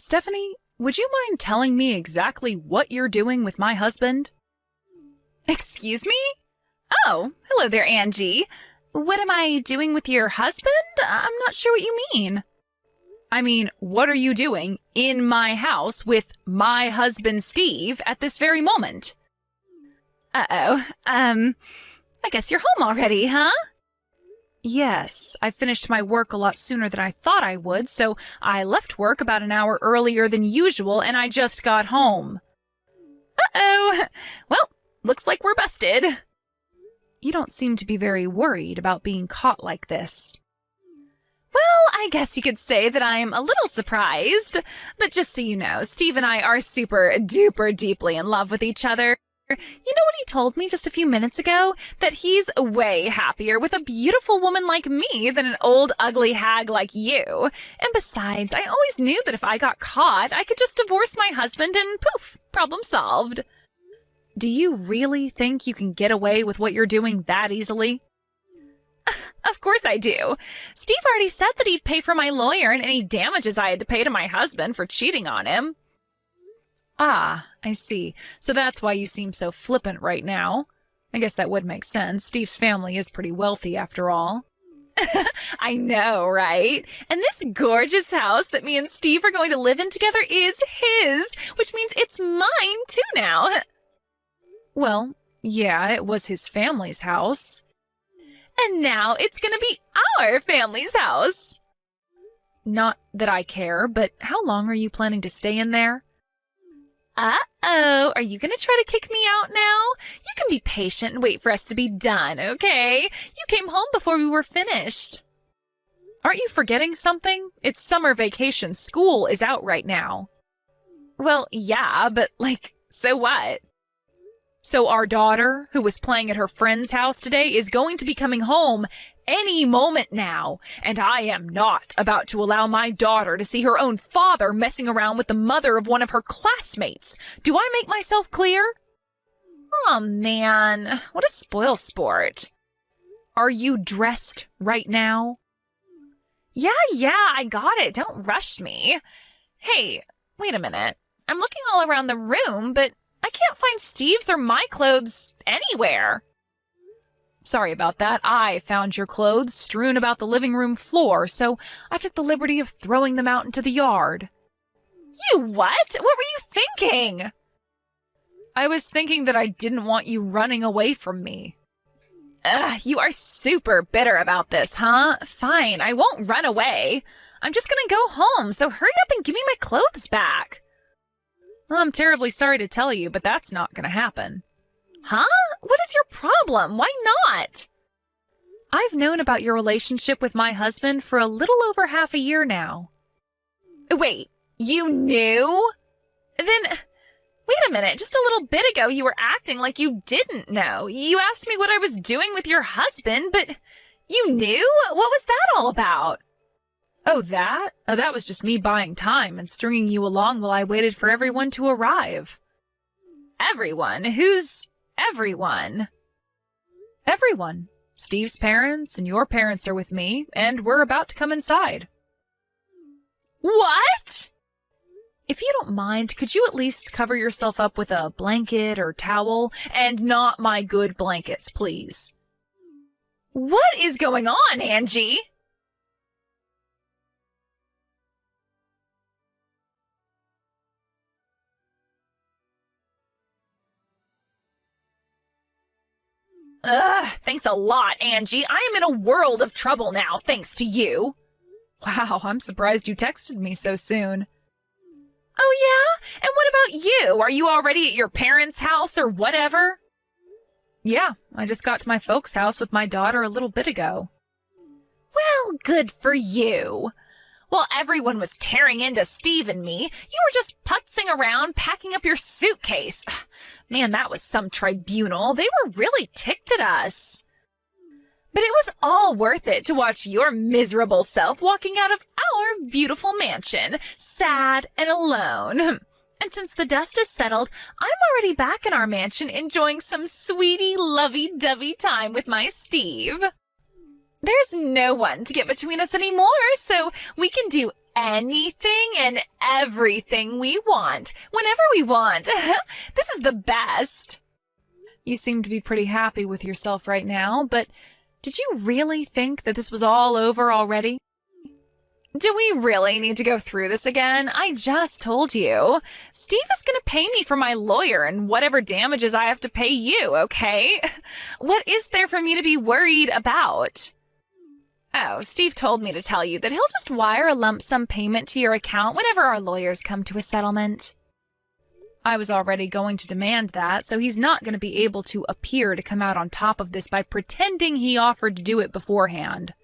Stephanie, would you mind telling me exactly what you're doing with my husband? Excuse me? Oh, hello there, Angie. What am I doing with your husband? I'm not sure what you mean. I mean, what are you doing in my house with my husband Steve at this very moment? Uh-oh. I guess you're home already, huh? Yes, I finished my work a lot sooner than I thought I would, so I left work about an hour earlier than usual, and I just got home. Uh-oh. Well, looks like we're busted. You don't seem to be very worried about being caught like this. Well, I guess you could say that I'm a little surprised. But just so you know, Steve and I are super duper deeply in love with each other. You know what he told me just a few minutes ago? That he's way happier with a beautiful woman like me than an old ugly hag like you. And besides, I always knew that if I got caught, I could just divorce my husband and poof, problem solved. Do you really think you can get away with what you're doing that easily? Of course I do. Steve already said that he'd pay for my lawyer and any damages I had to pay to my husband for cheating on him. Ah, I see. So that's why you seem so flippant right now. I guess that would make sense. Steve's family is pretty wealthy after all. I know, right? And this gorgeous house that me and Steve are going to live in together is his, which means it's mine too now. Well, yeah, it was his family's house. And now it's gonna be our family's house. Not that I care, but how long are you planning to stay in there? Uh-oh, are you gonna try to kick me out now? You can be patient and wait for us to be done, okay? You came home before we were finished. Aren't you forgetting something? It's summer vacation. School is out right now. Well, yeah, but so what? So our daughter, who was playing at her friend's house today, is going to be coming home any moment now, and I am not about to allow my daughter to see her own father messing around with the mother of one of her classmates. Do I make myself clear? Oh man, what a spoil sport. Are you dressed right now? Yeah, I got it. Don't rush me. Hey, wait a minute. I'm looking all around the room, but I can't find Steve's or my clothes anywhere. Sorry about that. I found your clothes strewn about the living room floor, so I took the liberty of throwing them out into the yard. You what? What were you thinking? I was thinking that I didn't want you running away from me. Ugh, you are super bitter about this, huh? Fine, I won't run away. I'm just gonna go home, so hurry up and give me my clothes back. I'm terribly sorry to tell you, but that's not going to happen. Huh? What is your problem? Why not? I've known about your relationship with my husband for a little over half a year now. Wait, you knew? Then, wait a minute. Just a little bit ago, you were acting like you didn't know. You asked me what I was doing with your husband, but you knew? What was that all about? Oh, that? Oh, that was just me buying time and stringing you along while I waited for everyone to arrive. Everyone? Who's everyone? Everyone. Steve's parents and your parents are with me, and we're about to come inside. What? If you don't mind, could you at least cover yourself up with a blanket or towel? And not my good blankets, please. What is going on, Angie? Ugh, thanks a lot, Angie. I am in a world of trouble now, thanks to you. Wow, I'm surprised you texted me so soon. Oh, yeah? And what about you? Are you already at your parents' house or whatever? Yeah, I just got to my folks' house with my daughter a little bit ago. Well, good for you. While everyone was tearing into Steve and me, you were just putzing around packing up your suitcase. Man, that was some tribunal. They were really ticked at us. But it was all worth it to watch your miserable self walking out of our beautiful mansion, sad and alone. And since the dust has settled, I'm already back in our mansion enjoying some sweetie lovey-dovey time with my Steve. There's no one to get between us anymore, so we can do anything and everything we want, whenever we want. This is the best. You seem to be pretty happy with yourself right now, but did you really think that this was all over already? Do we really need to go through this again? I just told you. Steve is going to pay me for my lawyer and whatever damages I have to pay you, okay? What is there for me to be worried about? Oh, Steve told me to tell you that he'll just wire a lump sum payment to your account whenever our lawyers come to a settlement. I was already going to demand that, so he's not going to be able to appear to come out on top of this by pretending he offered to do it beforehand.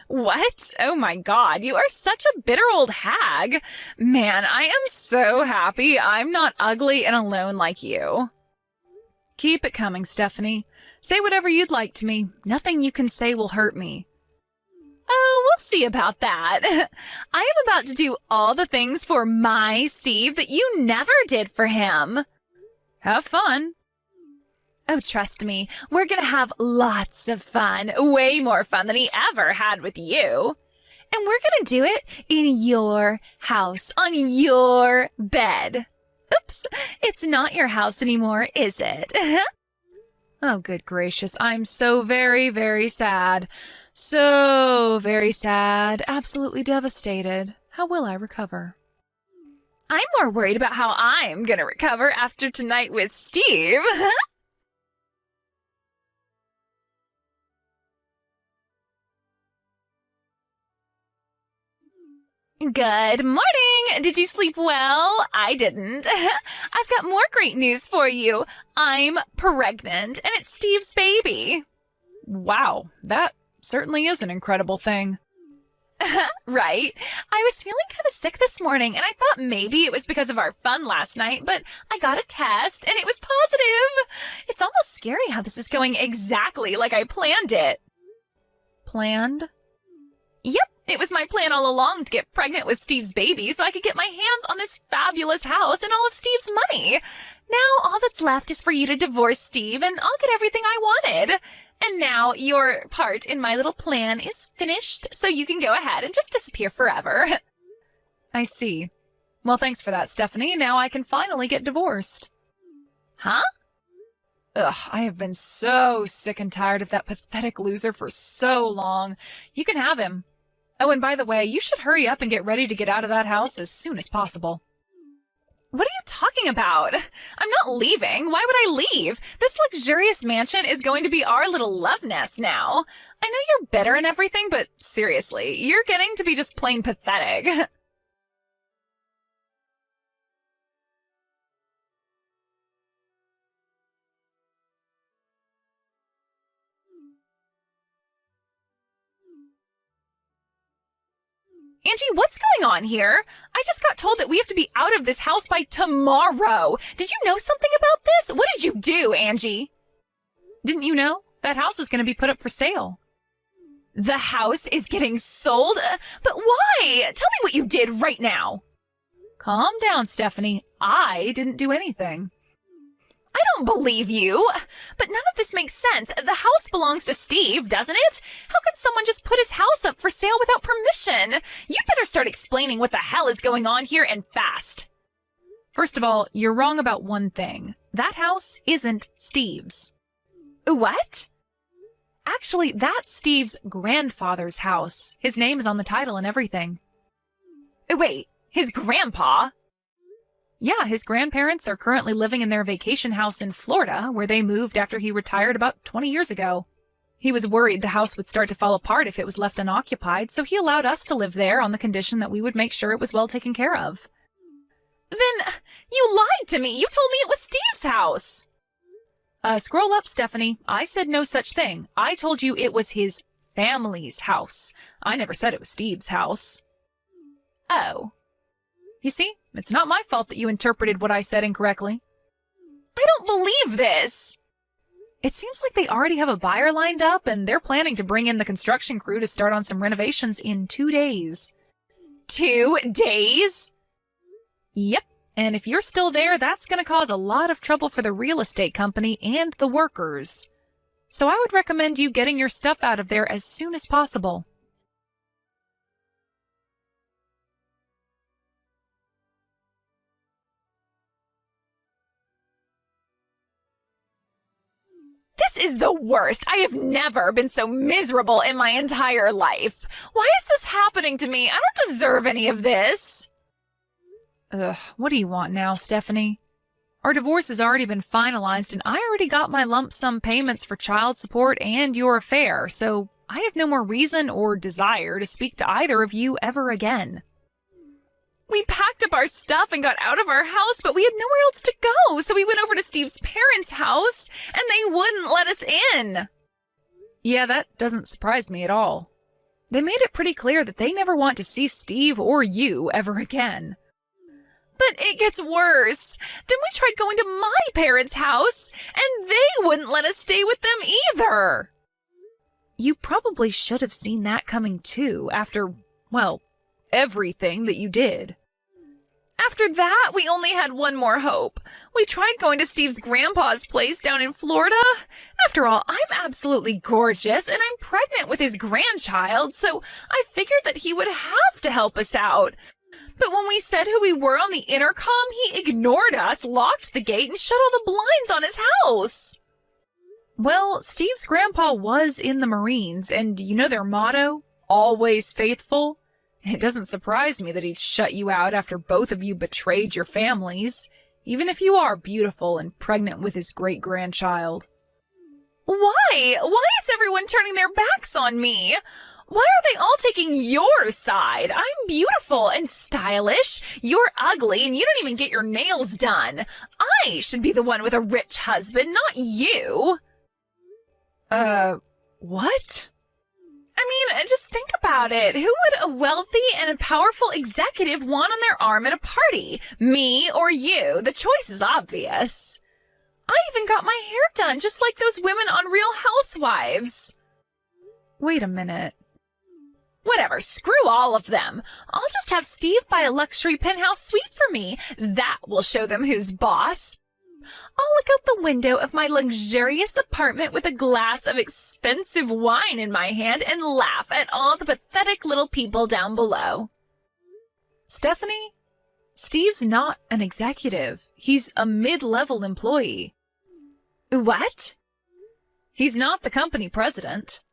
What? Oh my God, you are such a bitter old hag. Man, I am so happy I'm not ugly and alone like you. Keep it coming, Stephanie. Say whatever you'd like to me. Nothing you can say will hurt me. Oh, we'll see about that. I am about to do all the things for my Steve that you never did for him. Have fun. Oh, trust me, we're gonna have lots of fun. Way more fun than he ever had with you. And we're gonna do it in your house, on your bed. Oops, it's not your house anymore, is it? Oh, good gracious. I'm so very, very sad. So very sad. Absolutely devastated. How will I recover? I'm more worried about how I'm gonna recover after tonight with Steve. Good morning! Did you sleep well? I didn't. I've got more great news for you. I'm pregnant, and it's Steve's baby. Wow, that certainly is an incredible thing. Right? I was feeling kind of sick this morning, and I thought maybe it was because of our fun last night, but I got a test, and it was positive. It's almost scary how this is going exactly like I planned it. Planned? Yep, it was my plan all along to get pregnant with Steve's baby so I could get my hands on this fabulous house and all of Steve's money. Now all that's left is for you to divorce Steve and I'll get everything I wanted. And now your part in my little plan is finished, so you can go ahead and just disappear forever. I see. Well, thanks for that, Stephanie. Now I can finally get divorced. Huh? Ugh, I have been so sick and tired of that pathetic loser for so long. You can have him. Oh, and by the way, you should hurry up and get ready to get out of that house as soon as possible. What are you talking about? I'm not leaving. Why would I leave? This luxurious mansion is going to be our little love nest now. I know you're bitter and everything, but seriously, you're getting to be just plain pathetic. Angie, what's going on here? I just got told that we have to be out of this house by tomorrow. Did you know something about this? What did you do, Angie? Didn't you know? That house is going to be put up for sale. The house is getting sold? But why? Tell me what you did right now. Calm down, Stephanie. I didn't do anything. I don't believe you. But none of this makes sense. The house belongs to Steve, doesn't it? How could someone just put his house up for sale without permission? You'd better start explaining what the hell is going on here and fast. First of all, you're wrong about one thing. That house isn't Steve's. What? Actually, that's Steve's grandfather's house. His name is on the title and everything. Wait, his grandpa? Yeah, his grandparents are currently living in their vacation house in Florida, where they moved after he retired about 20 years ago. He was worried the house would start to fall apart if it was left unoccupied, so he allowed us to live there on the condition that we would make sure it was well taken care of. Then you lied to me. You told me it was Steve's house. Scroll up, Stephanie. I said no such thing. I told you it was his family's house. I never said it was Steve's house. Oh. You see, it's not my fault that you interpreted what I said incorrectly. I don't believe this. It seems like they already have a buyer lined up, and they're planning to bring in the construction crew to start on some renovations in 2 days. 2 days? Yep. And if you're still there, that's going to cause a lot of trouble for the real estate company and the workers. So I would recommend you getting your stuff out of there as soon as possible. This is the worst. I have never been so miserable in my entire life. Why is this happening to me? I don't deserve any of this. Ugh, what do you want now, Stephanie? Our divorce has already been finalized, and I already got my lump sum payments for child support and your affair, so I have no more reason or desire to speak to either of you ever again. We packed up our stuff and got out of our house, but we had nowhere else to go, so we went over to Steve's parents' house, and they wouldn't let us in. Yeah, that doesn't surprise me at all. They made it pretty clear that they never want to see Steve or you ever again. But it gets worse. Then we tried going to my parents' house, and they wouldn't let us stay with them either. You probably should have seen that coming too, after, well, everything that you did. After that, we only had one more hope. We tried going to Steve's grandpa's place down in Florida. After all, I'm absolutely gorgeous, and I'm pregnant with his grandchild, so I figured that he would have to help us out. But when we said who we were on the intercom, he ignored us, locked the gate, and shut all the blinds on his house. Well, Steve's grandpa was in the Marines, and you know their motto? Always faithful? It doesn't surprise me that he'd shut you out after both of you betrayed your families, even if you are beautiful and pregnant with his great-grandchild. Why? Why is everyone turning their backs on me? Why are they all taking your side? I'm beautiful and stylish. You're ugly and you don't even get your nails done. I should be the one with a rich husband, not you. What? I mean, just think about it. Who would a wealthy and a powerful executive want on their arm at a party? Me or you? The choice is obvious. I even got my hair done, just like those women on Real Housewives. Wait a minute. Whatever, screw all of them. I'll just have Steve buy a luxury penthouse suite for me. That will show them who's boss. I'll look out the window of my luxurious apartment with a glass of expensive wine in my hand and laugh at all the pathetic little people down below. Stephanie, Steve's not an executive. He's a mid-level employee. What? He's not the company president.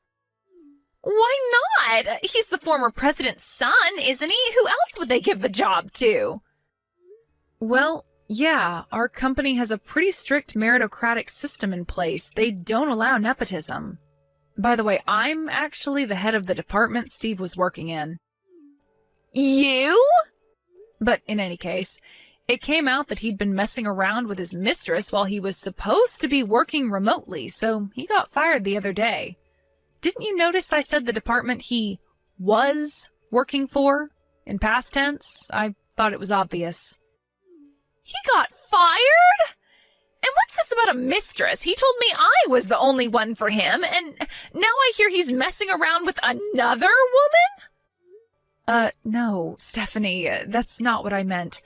Why not? He's the former president's son, isn't he? Who else would they give the job to? Well, yeah, our company has a pretty strict meritocratic system in place. They don't allow nepotism. By the way, I'm actually the head of the department Steve was working in. You? But in any case, it came out that he'd been messing around with his mistress while he was supposed to be working remotely, so he got fired the other day. Didn't you notice I said the department he was working for in past tense? I thought it was obvious. He got fired? And what's this about a mistress? He told me I was the only one for him, and now I hear he's messing around with another woman? No, Stephanie, that's not what I meant.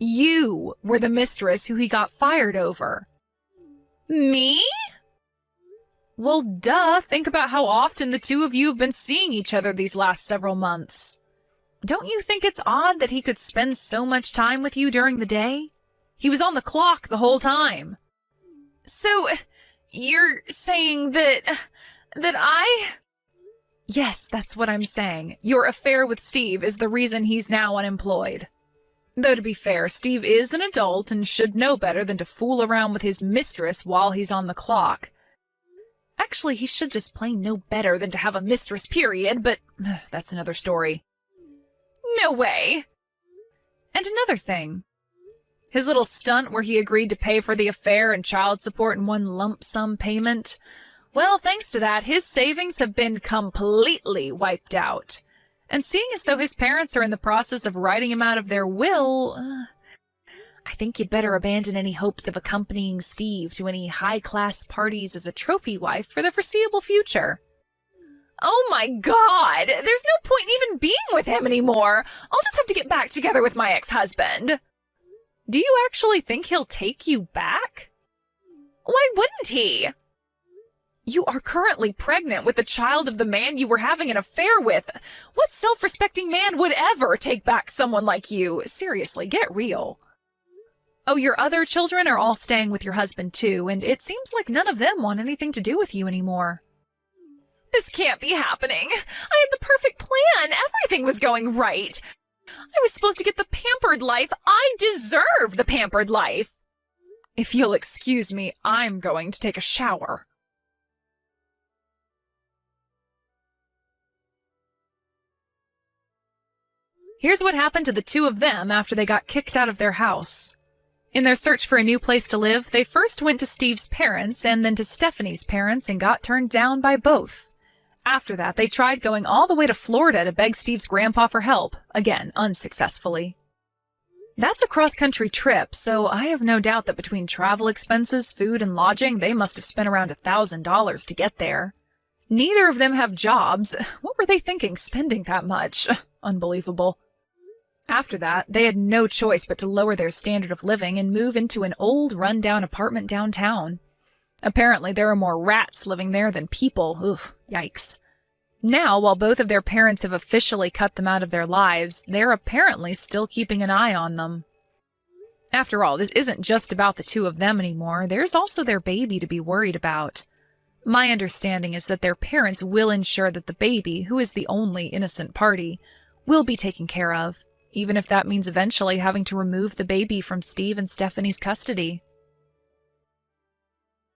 You were the mistress who he got fired over. Me? Well, duh. Think about how often the two of you have been seeing each other these last several months. Don't you think it's odd that he could spend so much time with you during the day? He was on the clock the whole time. So, you're saying that I... Yes, that's what I'm saying. Your affair with Steve is the reason he's now unemployed. Though to be fair, Steve is an adult and should know better than to fool around with his mistress while he's on the clock. Actually, he should just plain know better than to have a mistress, period, but that's another story. No way. And another thing. His little stunt where he agreed to pay for the affair and child support in one lump sum payment. Well, thanks to that, his savings have been completely wiped out. And seeing as though his parents are in the process of writing him out of their will, I think you'd better abandon any hopes of accompanying Steve to any high-class parties as a trophy wife for the foreseeable future. Oh my God! There's no point in even being with him anymore. I'll just have to get back together with my ex-husband. Do you actually think he'll take you back? Why wouldn't he? You are currently pregnant with the child of the man you were having an affair with. What self-respecting man would ever take back someone like you? Seriously, get real. Oh, your other children are all staying with your husband too, and it seems like none of them want anything to do with you anymore. This can't be happening. I had the perfect plan. Everything was going right. I was supposed to get the pampered life. I deserve the pampered life. If you'll excuse me, I'm going to take a shower. Here's what happened to the two of them after they got kicked out of their house. In their search for a new place to live, they first went to Steve's parents and then to Stephanie's parents and got turned down by both. After that, they tried going all the way to Florida to beg Steve's grandpa for help, again, unsuccessfully. That's a cross-country trip, so I have no doubt that between travel expenses, food, and lodging, they must have spent around $1,000 to get there. Neither of them have jobs. What were they thinking, spending that much? Unbelievable. After that, they had no choice but to lower their standard of living and move into an old, run-down apartment downtown. Apparently, there are more rats living there than people. Oof, yikes. Now, while both of their parents have officially cut them out of their lives, they're apparently still keeping an eye on them. After all, this isn't just about the two of them anymore. There's also their baby to be worried about. My understanding is that their parents will ensure that the baby, who is the only innocent party, will be taken care of, even if that means eventually having to remove the baby from Steve and Stephanie's custody.